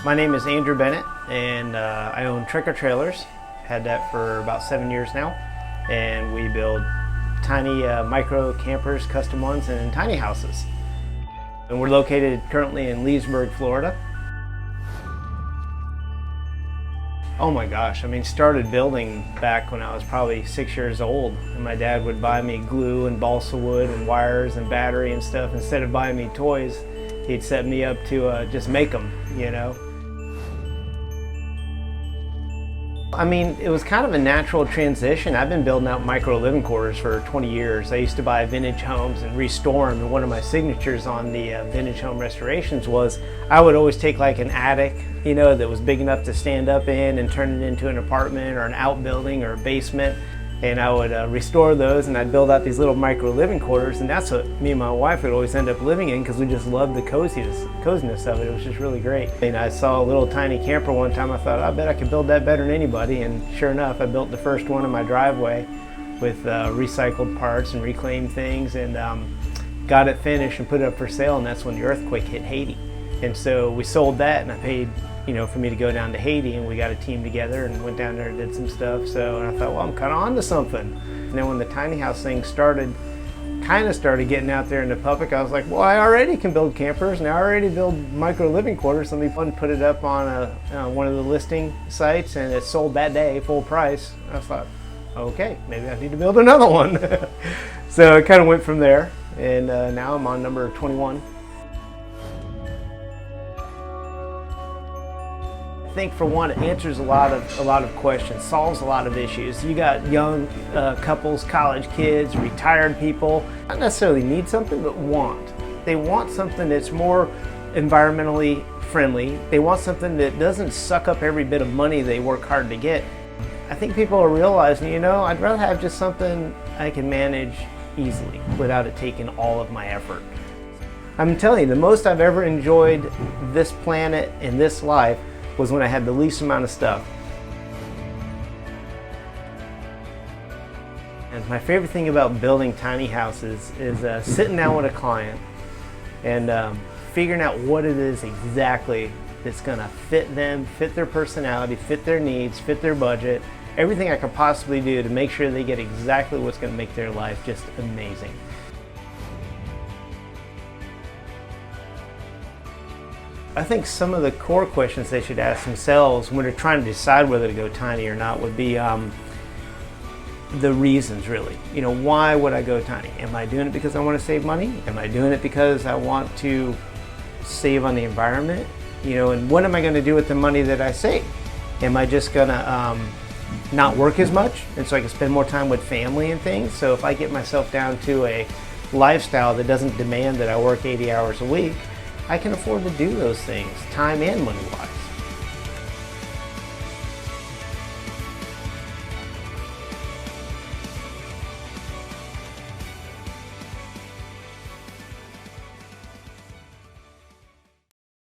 My name is Andrew Bennett, and I own Trekker Trailers. Had that for about 7 years now, and we build tiny micro campers, custom ones, and tiny houses. And we're located currently in Leesburg, Florida. Oh my gosh, I mean, started building back when I was probably 6 years old, and my dad would buy me glue and balsa wood and wires and battery and stuff. Instead of buying me toys, he'd set me up to just make them, you know. I mean, it was kind of a natural transition. I've been building out micro living quarters for 20 years. I used to buy vintage homes and restore them, and one of my signatures on the vintage home restorations was I would always take like an attic, you know, that was big enough to stand up in and turn it into an apartment or an outbuilding or a basement, and I would restore those, and I'd build out these little micro living quarters, and that's what me and my wife would always end up living in because we just loved the coziness of it. It was just really great. And I saw a little tiny camper one time. I thought, I bet I could build that better than anybody, and sure enough, I built the first one in my driveway with recycled parts and reclaimed things, and got it finished and put it up for sale, and that's when the earthquake hit Haiti. And so we sold that, and I paid, you know, for me to go down to Haiti, and we got a team together and went down there and did some stuff. So, and I thought, well, I'm kind of onto something. And then when the tiny house thing started getting out there in the public, I was like, well, I already can build campers, and I already build micro living quarters. Let me put it up on one of the listing sites, and it sold that day, full price. I thought, okay, maybe I need to build another one. So it kind of went from there, and now I'm on number 21. I think for one, it answers a lot of questions, solves a lot of issues. You got young couples, college kids, retired people, not necessarily need something, but want. They want something that's more environmentally friendly. They want something that doesn't suck up every bit of money they work hard to get. I think people are realizing, you know, I'd rather have just something I can manage easily without it taking all of my effort. I'm telling you, the most I've ever enjoyed this planet and this life was when I had the least amount of stuff. And my favorite thing about building tiny houses is sitting down with a client and figuring out what it is exactly that's gonna fit them, fit their personality, fit their needs, fit their budget, everything I could possibly do to make sure they get exactly what's gonna make their life just amazing. I think some of the core questions they should ask themselves when they're trying to decide whether to go tiny or not would be the reasons, really. You know, why would I go tiny? Am I doing it because I want to save money? Am I doing it because I want to save on the environment? You know, and what am I going to do with the money that I save? Am I just going to not work as much, and so I can spend more time with family and things? So if I get myself down to a lifestyle that doesn't demand that I work 80 hours a week, I can afford to do those things, time and money-wise.